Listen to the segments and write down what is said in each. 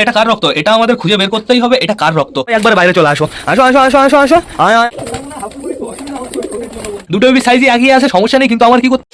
এটা কার রক্ত? এটা আমাদের খুঁজে বের করতেই হবে, এটা কার রক্ত। একবার বাইরে চলে আসো, আসো আসো আসো আসো আসো, আয় আয়। দুটো বেবি সাইজই এগিয়ে আছে, সমস্যা নেই, কিন্তু আমার কি করতে।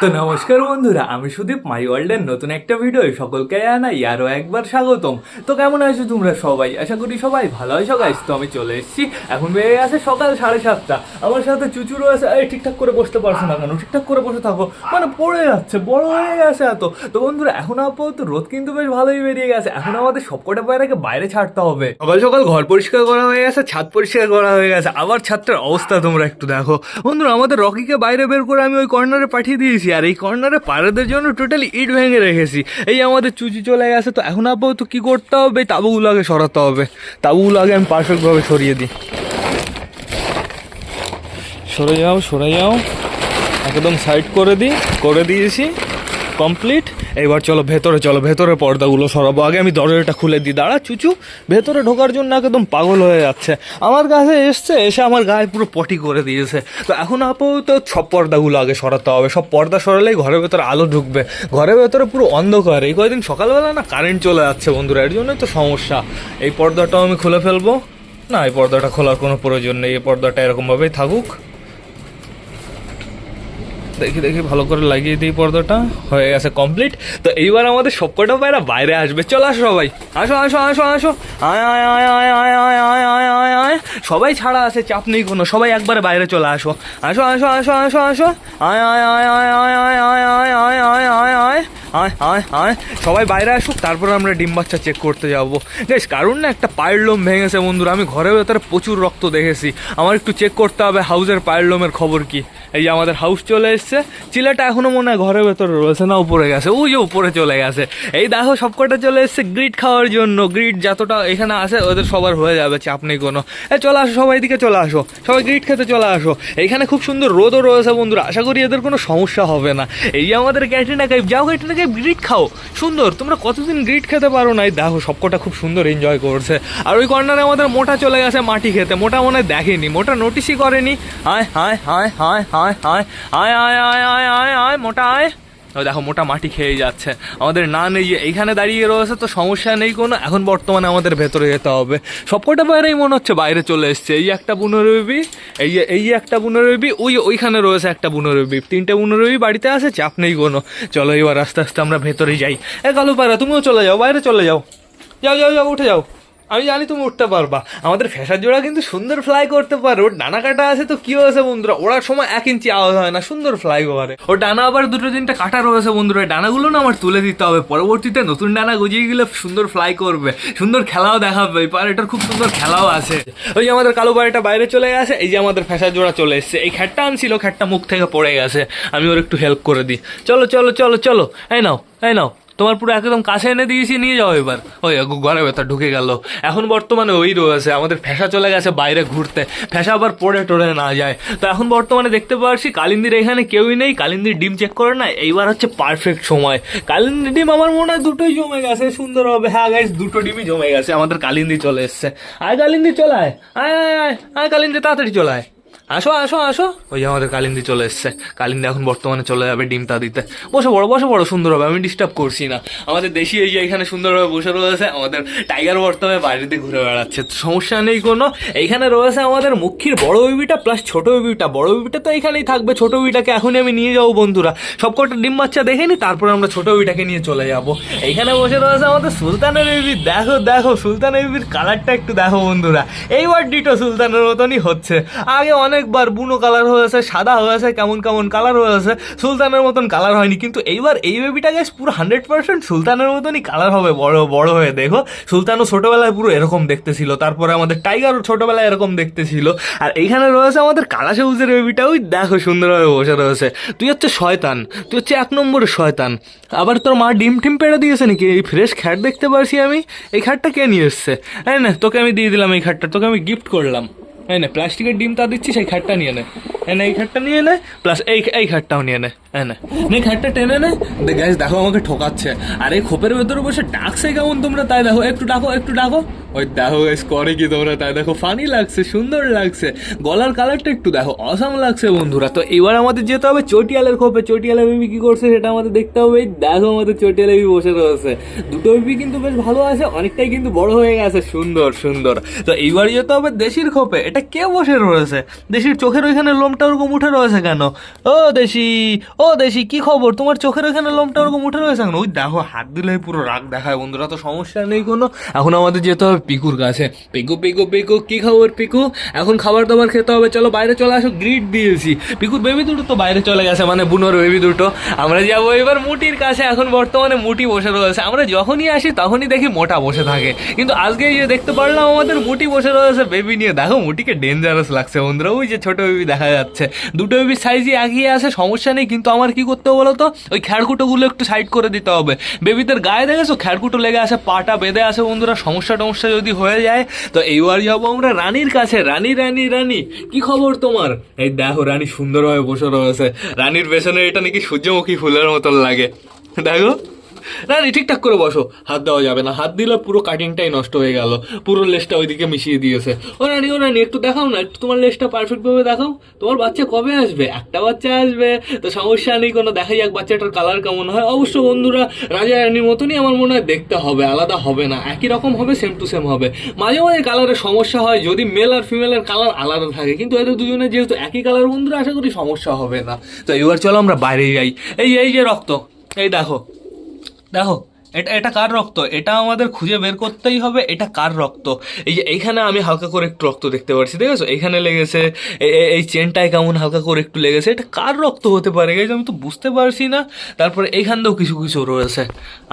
তো নমস্কার বন্ধুরা, আমি সুদীপ, মাই ওয়ার্ল্ডের নতুন একটা ভিডিও সকলকে জানাই আরও একবার স্বাগতম। তো কেমন আছো তোমরা সবাই? আশা করি সবাই ভালো আছো গাইস। তো আমি চলে এসেছি, এখন বেড়ে গেছে সকাল 7:30। আমার সাথে চুচু রয়েছে। এই ঠিকঠাক করে বসতে পারছো না কেন? ঠিকঠাক করে বসে থাকো, মানে পড়ে যাচ্ছে, বড় হয়ে গেছে এত। তো বন্ধুরা, এখন আপাতত রোদ কিন্তু বেশ ভালোই বেরিয়ে গেছে। এখন আমাদের সবকটা পায়রাকে বাইরে ছাড়তে হবে। সকাল সকাল ঘর পরিষ্কার করা হয়ে গেছে, ছাদ পরিষ্কার করা হয়ে গেছে। আবার ছাদটার অবস্থা তোমরা একটু দেখো বন্ধুরা। আমাদের রকিকে বাইরে বের করে আমি ওই কর্নারে পাঠিয়ে দিয়েছি, আর এই কর্নারে পায়রাদের জন্য টোটালি ইট ভেঙে রেখেছি। এই আমাদের চুচি চলে গেছে। তো এখন আপাতত কি করতে হবে? তাবুগুলো আগে সরাতে হবে। তাবুগুলো আগে আমি পারফেক্টভাবে সরিয়ে দিই। সরে যাও, সরে যাও, একদম সাইড করে দিয়েছি, কমপ্লিট। এবার চলো ভেতরে, চলো ভেতরে পর্দাগুলো সরাবো। আগে আমি দরজাটা খুলে দিই। দাঁড়া চুচু, ভেতরে ঢোকার জন্য একদম পাগল হয়ে যাচ্ছে। আমার কাছে এসে আমার গায়ে পুরো পটি করে দিয়েছে। তো এখন আপাতত সব পর্দাগুলো আগে সরাতে হবে। সব পর্দা সরালেই ঘরের ভেতরে আলো ঢুকবে। ঘরের ভেতরে পুরো অন্ধকার। এই কয়েকদিন সকালবেলা না কারেন্ট চলে যাচ্ছে বন্ধুরা, এর জন্যই তো সমস্যা। এই পর্দাটাও আমি খুলে ফেলবো। না, এই পর্দাটা খোলার কোনো প্রয়োজন নেই, এই পর্দাটা এরকমভাবেই থাকুক। দেখি ভালো করে লাগিয়ে দিই। পর্দাটা হয়ে গেছে কমপ্লিট। তো এইবার আমাদের সবকটা পায়রা বাইরে আসবে। চলো আসো সবাই, আসো আসো আসো আসো, আয় আয় আয় আয় আয় আয় আয় আয় আয় আয়। সবাই ছাড়া আছে, চাপ নেই কোনো, সবাই একবারে বাইরে চলে আসো। আসো আসো আসো আসো আসো, আয় আয় আয় আয় আয় আয় আয় আয় আয় আয় আয় আয় আয় আয় আয়। সবাই বাইরে আসুক, তারপর আমরা ডিম বাচ্চা চেক করতে যাবো। বেশ, কারণ না একটা পায়ের লোম ভেঙেছে বন্ধুরা। আমি ঘরের ভেতরে প্রচুর রক্ত দেখেছি। আমার একটু চেক করতে হবে হাউসের পায়ের লোমের খবর কি। এই যে আমাদের হাউস চলে এসছে। চিলাটা এখনো মনে হয় ঘরের ভেতরে রয়েছে, না উপরে গেছে, ওই যে উপরে চলে গেছে। এই দেখো সবকটা চলে এসছে গ্রিট খাওয়ার জন্য। গ্রিট যতটা এখানে আছে ওদের সবার হয়ে যাবে, চাপ নেই কোনো। চলে আসো সবাই, দিকে চলে আসো, সবাই গ্রিট খেতে চলে আসো। এইখানে খুব সুন্দর রোদও রয়েছে বন্ধুরা, আশা করি এদের কোনো সমস্যা হবে না। এই যে আমাদের ক্যাটরিনা কাইফ, যাও ক্যাটরিনা কাইফ গ্রিট খাও। সুন্দর, তোমরা কতদিন গ্রিট খেতে পারো না। এই দেখো সবকটা খুব সুন্দর এনজয় করছে। আর ওই কর্নারে আমাদের মোটা চলে গেছে মাটি খেতে। মোটা মনে হয় দেখেনি, মোটা নোটিসই করেনি। আয় হায় হায় হায় হায় হায় আয় আয় আয় আয় আয় আয় মোটা আয়। দেখো মোটা মাটি খেয়ে যাচ্ছে। আমাদের না নেই এইখানে দাঁড়িয়ে রয়েছে, তো সমস্যা নেই কোনো। এখন বর্তমানে আমাদের ভেতরে যেতে হবে। সবকটা বাইরেই মনে হচ্ছে বাইরে চলে এসছে। এই একটা বুনোরবি, এই একটা বুনোরবি, ওইখানে রয়েছে একটা বুনোরবি। 3টে বুনোরবি বাড়িতে আছে, চাপ নেই কোনো। চলো এবার আস্তে আস্তে আমরা ভেতরে যাই। কালো পায়রা, তুমিও চলে যাও, বাইরে চলে যাও, যাও যাও যাও, উঠে যাও। আমি জানি তুমি উঠতে পারবা। আমাদের ফ্যাশার জোড়া কিন্তু সুন্দর ফ্লাই করতে পারে। ওর ডানা কাটা আছে, তো কি হয়েছে বন্ধুরা, ওড়ার সময় 1 ইঞ্চি আওয়াজ হয় না, সুন্দর ফ্লাই করে। ওর ডানা আবার 2-3টা কাটা রয়েছে বন্ধুরা। ডানাগুলো না আমার তুলে দিতে হবে, পরবর্তীতে নতুন ডানা গজিয়ে গেলে সুন্দর ফ্লাই করবে, সুন্দর খেলাও দেখাবে। এই পায়রাটার খুব সুন্দর খেলাও আছে। ওই যে আমাদের কালো পায়রাটা বাইরে চলে গেছে। এই যে আমাদের ফ্যাশার জোড়া চলে এসছে। এই খ্যাটটা আনছিল, খ্যাটটা মুখ থেকে পড়ে গেছে, আমি ওর একটু হেল্প করে দিই। চলো চলো চলো চলো, এই নাও এই নাও, তোমার পুরো একদম কাছে এনে দিয়েছি, নিয়ে যাও এবার। ওই ঘরে ভেতর ঢুকে গেল। এখন বর্তমানে ওই রয়েছে। আমাদের ফ্যাশা চলে গেছে বাইরে ঘুরতে, ফ্যাশা আবার পড়ে টড়ে না যায়। তো এখন বর্তমানে দেখতে পাচ্ছি কালিন্দির এখানে কেউই নেই। কালিন্দির ডিম চেক করে না, এইবার হচ্ছে পারফেক্ট সময়। কালিন্দির ডিম আমার মনে হয় 2টোই জমে গেছে, সুন্দর হবে। হ্যাঁ গাইস, 2টো ডিমই জমে গেছে। আমাদের কালিন্দি চলে এসছে। আয় কালিন্দি চলে আয়, আয় আয় আয় আয় কালিন্দি, তাড়াতাড়ি চলে আয়, আসো আসো আসো। ওই যে আমাদের কালিন্দি চলে এসছে। কালিন্দি এখন বর্তমানে চলে যাবে ডিমটা দিতে। বসে বড় সুন্দর হবে, আমি ডিস্টার্ব করছি না। আমাদের দেশি এই যে এখানে সুন্দরভাবে বসে রয়েছে। আমাদের টাইগার বর্তমানে বাইরেতে ঘুরে বেড়াচ্ছে, সমস্যা নেই কোনো। এইখানে রয়েছে আমাদের মুখির বড় বেবিটা প্লাস ছোট বেবিটা। বড় বেবিটা তো এখানেই থাকবে, ছোট বেবিটাকে এখনই আমি নিয়ে যাবো বন্ধুরা। সবকটা ডিম বাচ্চা দেখে নি, তারপরে আমরা ছোট বেবিটাকে নিয়ে চলে যাবো। এইখানে বসে রয়েছে আমাদের সুলতানের বেবি। দেখো দেখো সুলতানের বেবির কালারটা একটু দেখো বন্ধুরা। এইবার ডিটো সুলতানের মতনই হচ্ছে। আগে অনেকবার বুনো কালার হয়েছে, সাদা হয়েছে, কেমন কেমন কালার হয়েছে, সুলতানের মতন কালার হয়নি। কিন্তু এইবার এই বেবিটা গেছে পুরো 100% সুলতানের মতনই কালার হবে বড় বড় হয়ে। দেখো সুলতানও ছোটবেলায় পুরো এরকম দেখতে ছিল, তারপরে আমাদের টাইগারও ছোটবেলায় এরকম দেখতে ছিল। আর এইখানে রয়েছে আমাদের কালা সবুজের বেবিটা। ওই দেখো সুন্দরভাবে বসে রয়েছে। তুই হচ্ছে শয়তান, তুই হচ্ছে 1 নম্বরের শয়তান। আবার তোর মা ডিম টিম পেড়ে দিয়েছে নাকি? এই ফ্রেশ খ্যাট দেখতে পারছি আমি। এই খ্যাটটা কে নিয়ে এসছে? হ্যাঁ না, তোকে আমি দিয়ে দিলাম এই খ্যাটটা, তোকে আমি গিফট করলাম। এই না, প্লাস্টিকের ডিম তা দিচ্ছি, সেই খাটটা নিয়ে নে। এই খাটটা নিয়ে নে, প্লাস এই খাটটাও নিয়ে নে। হ্যাঁ না নে খাটটা টেনে নে। গাইস দেখো আমাকে ঠকাচ্ছে, আর এই খোপের ভেতরে বসে ডাকছে কেমন তোমরা, তাই দেখো, একটু ডাকো একটু ডাকো। ওই দেখো গাইস করে কি তোমরা, তাই দেখো ফানি লাগছে, সুন্দর লাগছে, গলার কালারটা একটু দেখো, অসাম লাগছে বন্ধুরা। তো এবার আমাদের যেতে হবে চটিয়ালের খোপে। চটিয়ালা বেবি কি করছে সেটা আমাদের দেখতে হবে। এই দেখো আমাদের চটিয়ালা বেবি বসে রয়েছে, দুটো বেবি কিন্তু বেশ ভালো আছে, অনেকটাই কিন্তু বড় হয়ে গেছে, সুন্দর সুন্দর। তো এইবার যেতে হবে দেশির খোপে। এটা কে বসে রয়েছে? দেশির চোখের ওইখানে লোমটা ওরকম উঠে রয়েছে কেন? ও দেশি, ও দেশি, কি খবর? তোমার চোখের ওখানে লোমটা ওরকম উঠে রয়েছে কেন? ওই দেখো হাত দিলে পুরো রাগ দেখায় বন্ধুরা। তো সমস্যা নেই কোনো। এখন আমাদের যেতে হবে পিকুর কাছে। পিকু পিকু পিকু, কি খবর পিকু? এখন খাবার দাবার খেতে হবে, চলো বাইরে চলে আসো। গ্রিট দিয়েছি, পিকুর বেবি দুটো তো বাইরে চলে গেছে, মানে বুনোর বেবি দুটো। আমরা যাবো এবার মুটির কাছে। এখন বর্তমানে মুটি বসে রয়েছে, আমরা যখনই আসি তখনই দেখি মোটা বসে থাকে, কিন্তু আজকে এই যে দেখতে পারলাম আমাদের মুটি বসে রয়েছে বেবি নিয়ে। দেখো মুটিকে ডেঞ্জারাস লাগছে বন্ধুরা, ওই যে ছোট বেবি দেখা যাচ্ছে, দুটো বেবির সাইজই এগিয়ে আসে, সমস্যা নেই। কিন্তু আমার কি করতে হবে বলো তো? ওই খ্যাড়কুটোগুলো একটু সাইড করে দিতে হবে। বেবিদের গায়ে দেখেছো খ্যাড়কুটো লেগে আসে, পাটা বেঁধে আসে বন্ধুরা, সমস্যা টমস্যা যদি হয়ে যায়। তো এইবার যাবো আমরা রানীর কাছে। রানী রানী রানী, কি খবর তোমার? এই দেখো রানী সুন্দরভাবে বসে রয়েছে, রানীর পেছনে এটা নাকি সূর্যমুখী ফুলের মতন লাগে, দেখো। রানী ঠিকঠাক করে বসো, হাত দেওয়া যাবে না, হাত দিলে পুরো কাটিংটাই নষ্ট হয়ে গেল, পুরো লেজটা ওইদিকে মিশিয়ে দিয়েছে। ও রানী একটু দেখাও না, একটু তোমার লেজটা পারফেক্ট ভাবে দেখাও। তোমার বাচ্চা কবে আসবে? একটা বাচ্চা আসবে, তো সমস্যা নেই কোনো, দেখা যাক বাচ্চাটার কালার কেমন হয়। অবশ্য বন্ধুরা রাজা রানীর মতনই আমার মনে হয় দেখতে হবে, আলাদা হবে না, একই রকম হবে, সেম টু সেম হবে। মাঝে মাঝে কালারের সমস্যা হয় যদি মেল আর ফিমেলের কালার আলাদা থাকে, কিন্তু এদের দুজনের যেহেতু একই কালার বন্ধুরা, আশা করি সমস্যা হবে না। তো এবার চলো আমরা বাইরে যাই। এই যে রক্ত, এই দেখো দেখো, এটা কার রক্ত? এটা আমাদের খুঁজে বের করতেই হবে, এটা কার রক্ত। এই যে এইখানে আমি হালকা করে একটু রক্ত দেখতে পাচ্ছি, দেখেছো? এইখানে লেগেছে, এই চেনটায় কেমন হালকা করে একটু লেগেছে, এটা কার রক্ত হতে পারে গাইজ? আমি তো বুঝতে পারছি না। তারপরে এইখানেও কিছু কিছু রয়েছে,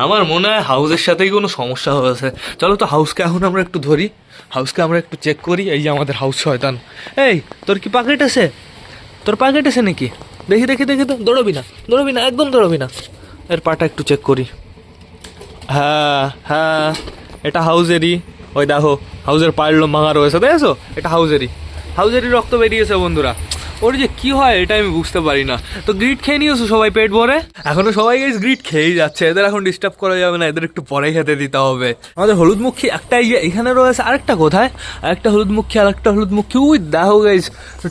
আমার মনে হয় হাউসের সাথেই কোনো সমস্যা হয়েছে। চলো তো হাউসকে এখন আমরা একটু ধরি, হাউসকে আমরা একটু চেক করি। এই যে আমাদের হাউস শয়তান। এই তোর কি পাকেট আছে? তোর পাকেট আছে নাকি? দেখি দেখি দেখি তো, দৌড়বি না, একদম দৌড়বি না। এর পাটা একটু চেক করি। হ্যাঁ হ্যাঁ, এটা হাউজেরই। ওই দেখো হাউজের পায়ের লোম ভাঙা রয়েছে, দেখেছো? এটা হাউজেরই রক্ত বেরিয়েছে বন্ধুরা। ওর যে কি হয় এটা আমি বুঝতে পারি না। তো গ্রিট খেয়ে নিয়েছো সবাই পেট ভরে? এখনো সবাই গাইস গ্রিট খেয়েই যাচ্ছে, এদের এখন ডিস্টার্ব করা যাবে না, এদের একটু পরে খেতে দিতে হবে। আমাদের হলুদমুখী একটা এখানে রয়েছে, আরেকটা কোথায়? আরেকটা হলুদমুখী ওই দেখো গাইস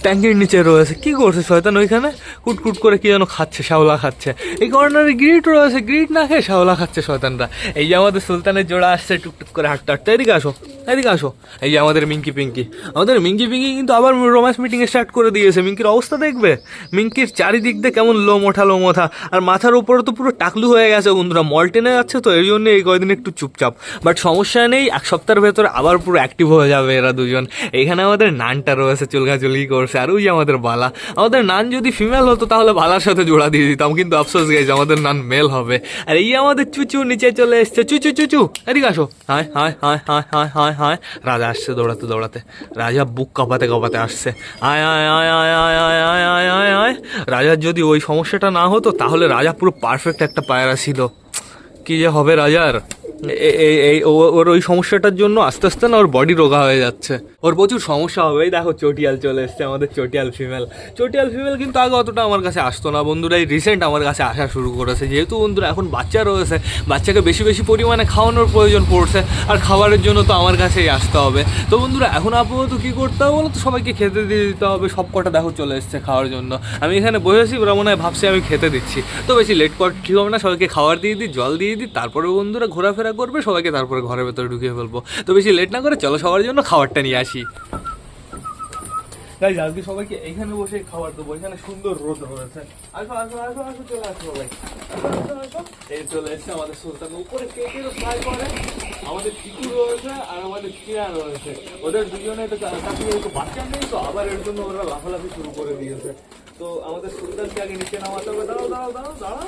ট্যাঙ্কির নিচে রয়েছে। কি করছে শয়তান ওইখানে? কুটকুট করে কি যেন খাচ্ছে, শ্যাওলা খাচ্ছে। এই কর্নারে গ্রিট রয়েছে, গ্রিট না খেয়ে শ্যাওলা খাচ্ছে শয়তানরা। এই যে আমাদের সুলতানের জোড়া আসছে টুকটুক করে হাঁটতে হাঁটতে। এদিকে আসো। এই যে আমাদের মিঙ্কি পিঙ্কি কিন্তু আবার রোম্যান্স মিটিং স্টার্ট করে দিয়েছে। মিঙ্কির অবস্থা দেখবে, মিঙ্কির চারিদিক দিয়ে কেমন লোম ওঠা, আর মাথার উপরে তো পুরো টাকলু হয়ে গেছে বন্ধুরা, মল টেনে যাচ্ছে। তো এই জন্য এই কয়দিন একটু চুপচাপ, বাট সমস্যা নেই, এক সপ্তাহের ভেতরে আবার পুরো অ্যাক্টিভ হয়ে যাবে এরা দুজন। এইখানে আমাদের নানটা রয়েছে, চুলকাচুলকি করছে। আর ওই যে আমাদের বালা, আমাদের নান যদি ফিমেল হতো তাহলে বালার সাথে জোড়া দিয়ে দিতাম, কিন্তু আফসোস গাইজ আমাদের নান মেল হবে। আর এই আমাদের চুচু নিচে চলে এসছে, চুচু এদিকে আসো। হায় হায় হায় হায় হায় হায় হায়, রাজা আসছে দৌড়াতে দৌড়াতে, রাজা বুক কাঁপাতে কাঁপাতে আসছে। আয় আয় আয় আয় আয় আয় আয় আয় আয় আয়। রাজার যদি ওই সমস্যাটা না হতো তাহলে রাজা পুরো পারফেক্ট একটা পায়রা ছিল। কি যে হবে রাজার, ওর ওই সমস্যাটার জন্য আস্তে আস্তে না ওর বডি রোগা হয়ে যাচ্ছে, ওর প্রচুর সমস্যা হবে। এই দেখো চটিয়াল চলে এসছে, আমাদের চটিয়াল ফিমেল কিন্তু আগে অতটা আমার কাছে আসতো না বন্ধুরা, এই রিসেন্ট আমার কাছে আসা শুরু করেছে। যেহেতু বন্ধুরা এখন বাচ্চা রয়েছে, বাচ্চাকে বেশি বেশি পরিমাণে খাওয়ানোর প্রয়োজন পড়ছে, আর খাবারের জন্য তো আমার কাছেই আসতে হবে। তো বন্ধুরা এখন আপাতত কী করতে হবে বলো তো? সবাইকে খেতে দিয়ে দিতে হবে। সব কটা দেখো চলে এসছে খাওয়ার জন্য। আমি এখানে বসেছি, ওরা মনে হয় ভাবছি আমি খেতে দিচ্ছি। তো বেশি লেট করা ঠিক হবে না, সবাইকে খাবার দিয়ে দিই, জল দিয়ে দিই, তারপরে বন্ধুরা ঘোরাফেরা করবে, সবাইকে তারপরে ঘরের ভেতরে ঢুকিয়ে ফেলবো। তো বেশি লেট না করে চলো সবার জন্য খাবারটা নিয়ে আসি। গাইস আজকে সবাইকে এইখানে বসে খাবার দেবো, এখানে সুন্দর রোদ রয়েছে। আসো আসো আসো আসো, চলে আসো সবাই, এই চলে এসছে আমাদের সুলতান। উপরে কেকেরও ফ্রাই করে, আমাদের চিকু রয়েছে আর আমাদের চিয়া রয়েছে। ওদের দুজনে তো একটু বাচ্চা নেই, তো আবার এর জন্য ওরা লাফালাফি শুরু করে দিয়েছে। তো আমাদের সুলতানকে আগে নিচে নামাতে হবে। দাঁড়াও দাঁড়াও দাঁড়াও দাঁড়াও,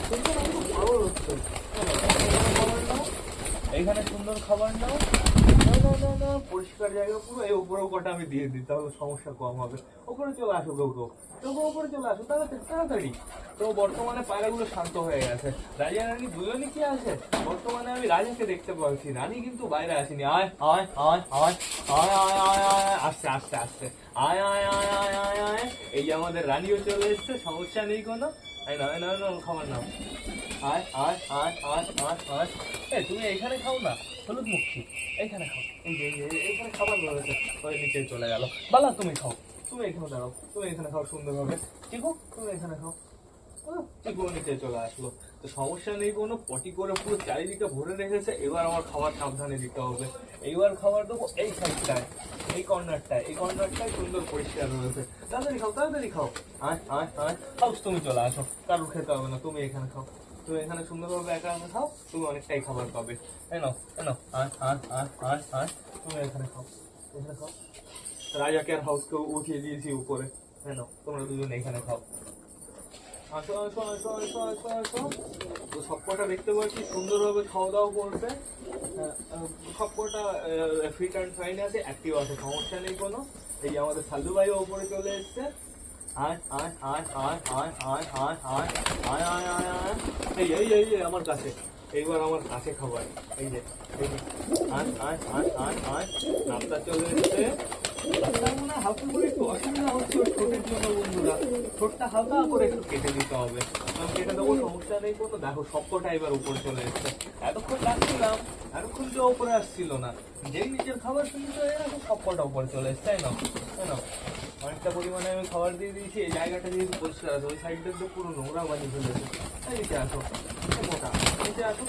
সুলতান আমাকে ভালো হচ্ছে। এইখানে সুন্দর খাবার নাও, পরিষ্কার জায়গা পুরো, এই উপরেও কটা আমি দিয়ে দিই, তাহলে সমস্যা কম হবে। উপরে চলে আসো কেউ কেউ, উপরে চলে আসো তাড়াতাড়ি তাড়াতাড়ি। তো বর্তমানে পায়রাগুলো শান্ত হয়ে গেছে, রাজা রানী দুজনই কি আছে। বর্তমানে আমি রাজাকে দেখতে পাচ্ছি, রানী কিন্তু বাইরে আসেনি। আয় আয় আয় আয় আয় আয় আয় আয়, আসছে আসছে আসছে, আয় আয় আয় আয় আয় আয়। এই যে আমাদের রানীও চলে এসছে, সমস্যা নেই কোনো। এই না না না, খাবার নাও। আয় আয় আয় আয় আয় আয়। এই তুমি এইখানে খাও না, হলুদ মুখী, এইখানে খাও। এই যে এইখানে খাবার রয়েছে, ওই নিচে চলে গেল। বালা তুমি খাও, তুমি এখানে দাঁড়াও, তুমি এখানে খাও সুন্দরভাবে। চিকু তুমি এখানে খাও, চিকু নিচে চলে আসলো। তো সমস্যা নেই কোনো, পটি করে পুরো চারিদিকে ভরে রেখেছে। এবার আমার খাবার সাবধানে দিতে হবে। এইবার খাবার দেবো এই সাইডটায়, এই কর্নারটায়, এই কর্নারটায় সুন্দর পরিষ্কার রয়েছে। তাড়াতাড়ি খাও তাড়াতাড়ি খাও। আয় আয় আয়, হাউস তুমি চলে আসো, কারোর খেতে হবে না, তুমি এখানে খাও। তুমি এখানে সুন্দরভাবে একা একা খাও, তুমি অনেকটাই খাবার পাবে। এনো এনো, আয় আয় আয় আয় আয়, তুমি এখানে খাও, এখানে খাও। রাজাকে আর হাউসকে উঠিয়ে দিয়েছি উপরে। এনো তোমরা দুজন এখানে খাও। আসো আসো আসো আসো আসো আসো। তো সবকটা দেখতে পাচ্ছি সুন্দরভাবে খাওয়া দাওয়া করছে। সবকটা ফিট অ্যান্ড ফাইন আছে, অ্যাক্টিভ আছে, সমস্যা নেই কোনো। এই আমাদের সাল্লু ভাইও উপরে চলে এসছে। আয় আয় আয় আয় আয় আয় আয় আয় আয় আয় আয় আয়। এই এই এই এই আমার কাছে, এইবার আমার কাছে খাবার। এই যে আয় আয় আয় আয় আয়, নামটা চলে এসছে। হালকা করে একটু অসুবিধা হচ্ছে ঠোঁটের জন্য বন্ধুরা, ঠোঁটটা হালকা করে একটু কেটে দিতে হবে। কেটে দেবো, সমস্যা নেই কোনো। দেখো সবকটা এবার উপরে চলে এসছে। এতক্ষণ ডাকছিলাম, এতক্ষণ কেউ উপরে আসছিল না। যেই নিজের খাবার ফিনিশ হয়ে গেছে, সবকটা উপরে চলে এসছে। তাই না তাই না, অনেকটা পরিমাণে আমি খাবার দিয়ে দিয়েছি। এই জায়গাটা যেহেতু পরিষ্কার আছে, ওই সাইডটা তো পুরো নোংরা বানিয়ে ফেলেছে। তাই নিচে আসো, মোটা নিচে আসো,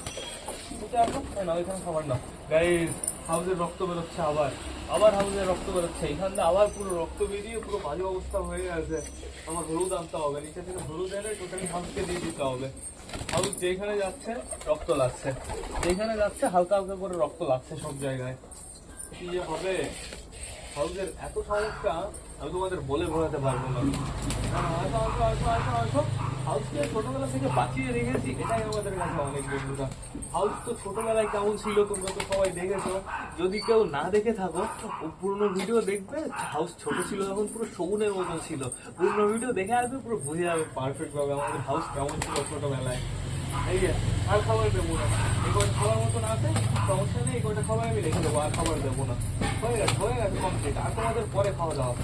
নিচে আসো। তাই না, ওইখানে খাবার নাও। গাইস, হাউসের রক্ত বেরোচ্ছে, আবার আবার হাউসের রক্ত বেরোচ্ছে। এইখানটা আবার পুরো রক্ত বেরিয়ে পুরো বাজে অবস্থা হয়ে গেছে। আমার হলুদ আনতে হবে, নিচে থেকে হলুদ এনে টোটালি হাউসকে দিয়ে দিতে হবে। হাউস যেখানে যাচ্ছে রক্ত লাগছে, যেখানে যাচ্ছে হালকা হালকা করে রক্ত লাগছে সব জায়গায়। কি যে হবে, হাউসের এত সমস্যা আমি তোমাদের বলে বোঝাতে পারবো না। হাউসকে ছোটবেলা থেকে বাঁচিয়ে রেখেছি, এটাই আমাদের কাছে অনেক বন্ধুরা। হাউস তো ছোটবেলায় কেমন ছিল তোমরা তো সবাই দেখেছো। যদি কেউ না দেখে থাকো, পুরোনো ভিডিও দেখবে। হাউস ছোট ছিল তখন পুরো শগুনের মতো ছিল। পুরোনো ভিডিও দেখে আসবে, পুরো বুঝে যাবে পারফেক্ট ভাবে আমাদের হাউস কেমন ছিল ছোটবেলায়। এই যে আর খাবার দেবো না, এই কটা খাবার মতন আছে, সমস্যা নেই। এই কটা খাবার আমি রেখে দেবো, আর খাবার দেবো না। হয়ে গেছে কমপ্লিট। আর তোমাদের পরে খাওয়া দাওয়া,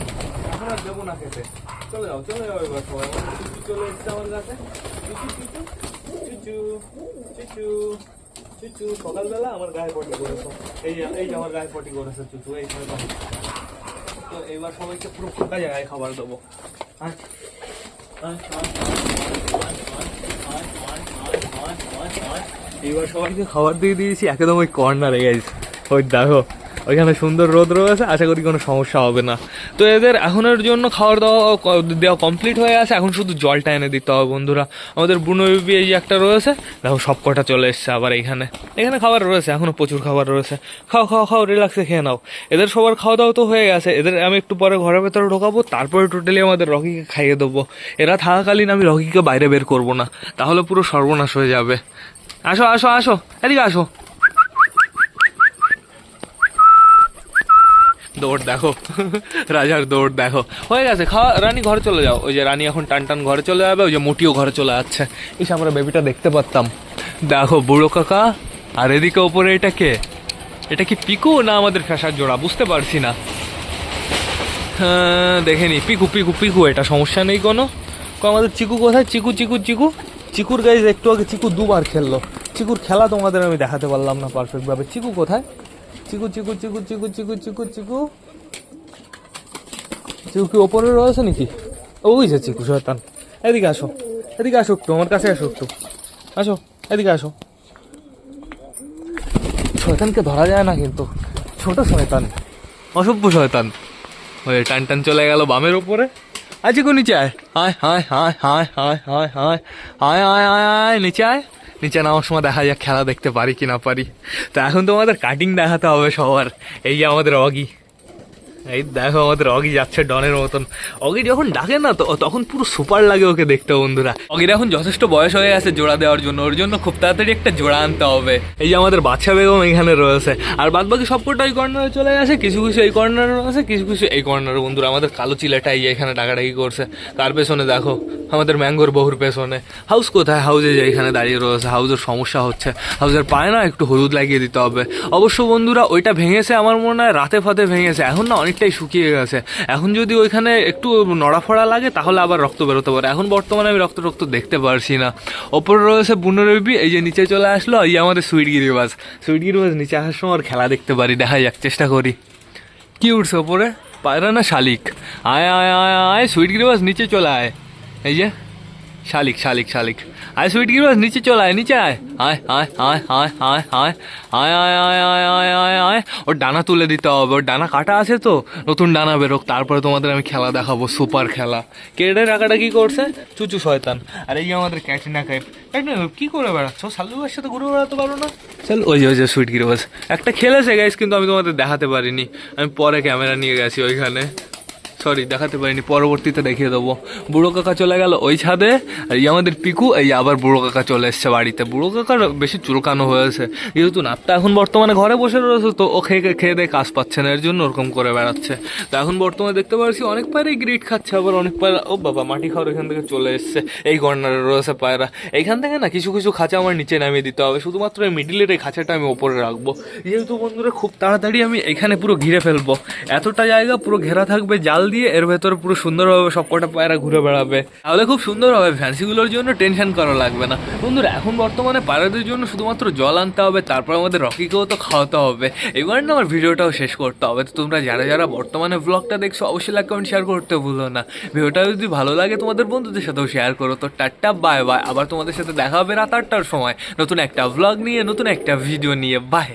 এখন আর দেবো না খেতে। চলে যাও চলে যাও এবার সবাই। আমার চুচু চলে এসছে আমার কাছে। চুচু চুচু চুচু চুচু চুচু, সকালবেলা আমার গায়ে পটি করেছো। এই যে আমার গায়ে পটি করেছে চুচু, এই সময়। তো এবার সবাইকে পুরো ফাঁকা জায়গায় খাবার দেবো। এবার সবাইকে খাবার দিয়ে দিয়েছি একদম ওই কর্নারে গেছে। ওই দেখো ওইখানে সুন্দর রোদ রয়েছে, আশা করি কোনো সমস্যা হবে না। তো এদের এখনের জন্য খাবার দেওয়া কমপ্লিট হয়ে আছে, এখন শুধু জলটা এনে দিতে হবে বন্ধুরা। আমাদের বুনো বেবি এই যে একটা রয়েছে, দেখো সব কটা চলে এসছে আবার এইখানে। এখানে খাবার রয়েছে, এখনো প্রচুর খাবার রয়েছে। খাও খাও খাও, রিল্যাক্সে খেয়ে নাও। এদের সবার খাওয়া দাওয়া তো হয়ে গেছে, এদের আমি একটু পরে ঘরের ভেতরে ঢোকাবো, তারপরে টোটালি আমাদের রকিকে খাইয়ে দেবো। এরা থাকাকালীন আমি রকিকে বাইরে বের করবো না, তাহলে পুরো সর্বনাশ হয়ে যাবে। আসো আসো আসো, এদিকে আসো। দৌড় দেখো, রাজার দৌড় দেখো। হয়ে গেছে খাওয়া, রানী ঘরে চলে যাও। ওই যে রানী এখন টান টান ঘরে চলে যাবে, ওই যে মোটিও ঘরে চলে যাচ্ছে। ইস, আমরা বেবিটা দেখতে পারতাম। দেখো বুড়ো কাকা, আর এদিকে ওপরে এটা কে? এটা কি পিকু না আমাদের ফ্যাশার জোড়া, বুঝতে পারছি না। হ্যাঁ দেখে নি, পিকু পিকু পিকু, এটা সমস্যা নেই কোনো। আমাদের চিকু কোথায়? চিকু চিকু চিকু, চিকুর গাইজ একটু আগে চিকু দুবার খেললো। চিকুর খেলা তোমাদের আমি দেখাতে পারলাম না পারফেক্ট ভাবে। চিকু কোথায়? চিকু চিকু চিকু চিকু চিকু চিকু চিকু চিকু কি ওপরে রয়েছে নাকি? ওই যে চিকু শয়তান, এদিকে আসো, এদিকে আসো একটু, আমার কাছে আসো একটু, আসো এদিকে আসো। শয়তানকে ধরা যায় না কিন্তু, ছোট শয়তান, অসভ্য শয়তান। ওই টান টান চলে গেল বামের ওপরে। আচ্ছা কো নিচে আয়, আয় আয় আয় আয় আয় আয় আয় আয় আয় আয় আয়, নিচে আয়। নিচে নামার সময় দেখা যাক খেলা দেখতে পারি কি না পারি। তো এখন তোমাদের কাটিং দেখাতে হবে সবার। এই যে আমাদের অগি, এই দেখো আমাদের অগি যাচ্ছে ডনের মতন। অগি যখন ডাকে না তো তখন পুরো সুপার লাগে ওকে দেখতে বন্ধুরা। অগির এখন যথেষ্ট বয়স হয়ে গেছে জোড়া দেওয়ার জন্য, ওর জন্য খুব তাড়াতাড়ি একটা জোড়া আনতে হবে। এই যে আমাদের বাচ্চা বেগম এখানে রয়েছে, আর বাদ বাকি সবকটা এই কর্নারে চলে গেছে, কিছু কিছু এই কর্নারে রয়েছে, কিছু কিছু এই কর্নারে। বন্ধুরা আমাদের কালো চিলেটা এখানে ডাকাডাকি করছে। কার পেছনে দেখো? আমাদের ম্যাঙ্গোর বহুর পেছনে। হাউস কোথায়? হাউসে যে এখানে দাঁড়িয়ে রয়েছে। হাউসের সমস্যা হচ্ছে, হাউসের পায়ে না একটু হলুদ লাগিয়ে দিতে হবে। অবশ্য বন্ধুরা ওইটা ভেঙেছে আমার মনে হয় রাতে ফাতে ভেঙেছে, এখন না অনেকটাই শুকিয়ে গেছে। এখন যদি ওইখানে একটু নড়াফড়া লাগে তাহলে আবার রক্ত বেরোতে পারে। এখন বর্তমানে আমি রক্ত দেখতে পারছি না। ওপরে রয়েছে বুনো বেবি, এই যে নিচে চলে আসলো এই আমাদের সুইট গিরিবাজ। সুইট গিরিবাজ নিচে আসার সময় আর খেলা দেখতে পারি, দেখা যাক, চেষ্টা করি। কি উঠছে ওপরে? পায়রা না শালিক? আয় আয় আয় আয় সুইট গিরিবাজ নিচে চলে আয়। এই যে শালিক শালিক শালিক, আয় সুইট গিরিবাজ নিচে চলে আয়, নিচে আয় আয় আয় আয় আয় আয় আয় আয় আয় আয় আয় আয় আয় আয়। ওর ডানা তুলে দিতে হবে, ওর ডানা কাটা আছে তো, নতুন ডানা বেরোক, তারপরে তোমাদের আমি খেলা দেখাবো, সুপার খেলা। কেটে রাখাটা কি করছে? চুচু শয়তান। আর এই আমাদের ক্যাটরিনা কাইফ। ক্যাটরিনা কাইফ কি করে বেড়াচ্ছ? সাল্লুবার সাথে ঘুরে বেড়াতে পারো না? চল ওই যে সুইট গিরিবাজ একটা খেলেছে গাইস, কিন্তু আমি তোমাদের দেখাতে পারিনি, আমি পরে ক্যামেরা নিয়ে গেছি ওইখানে, সরি দেখাতে পারিনি, পরবর্তীতে দেখিয়ে দেবো। বুড়ো কাকা চলে গেল ওই ছাদে, আর এই আমাদের পিকু, এই আবার বুড়ো কাকা চলে এসছে বাড়িতে। বুড়ো কাকার বেশি চুলকানো হয়েছে, যেহেতু নাপটা এখন বর্তমানে ঘরে বসে রয়েছে, তো ও খেয়ে দিয়ে কাজ পাচ্ছে না, এর জন্য ওরকম করে বেড়াচ্ছে। তো এখন বর্তমানে দেখতে পাচ্ছি অনেক পায়রাই গ্রিট খাচ্ছে, আবার অনেক পায়রা, ও বাবা মাটি খাওয়ার এখান থেকে চলে এসছে। এই কর্নারে রয়েছে পায়রা, এইখান থেকে না কিছু কিছু খাঁচা আমার নিচে নামিয়ে দিতে হবে, শুধুমাত্র এই মিডিলের এই খাঁচাটা আমি ওপরে রাখবো। যেহেতু বন্ধুরা খুব তাড়াতাড়ি আমি এখানে পুরো ঘিরে ফেলবো, এতটা জায়গা পুরো ঘেরা থাকবে জাল দিয়ে, এর ভেতরে পুরো সুন্দরভাবে সবকটা পায়রা ঘুরে বেড়াবে, তাহলে খুব সুন্দর হবে, ফ্যান্সিগুলোর জন্য টেনশন করা লাগবে না। বন্ধুরা এখন বর্তমানে পায়রাদের জন্য শুধুমাত্র জল আনতে হবে, তারপর আমাদের রকিকেও তো খাওয়াতে হবে। এবার না আমার ভিডিওটাও শেষ করতে হবে। তো তোমরা যারা যারা বর্তমানে ব্লগটা দেখছো অবশ্যই লাইক কমেন্ট শেয়ার করতে ভুলো না। ভিডিওটা যদি ভালো লাগে তোমাদের বন্ধুদের সাথেও শেয়ার করো। তো টাটা বাই বাই, আবার তোমাদের সাথে দেখা হবে রাত 8টার সময় নতুন একটা ব্লগ নিয়ে, নতুন একটা ভিডিও নিয়ে। বাই।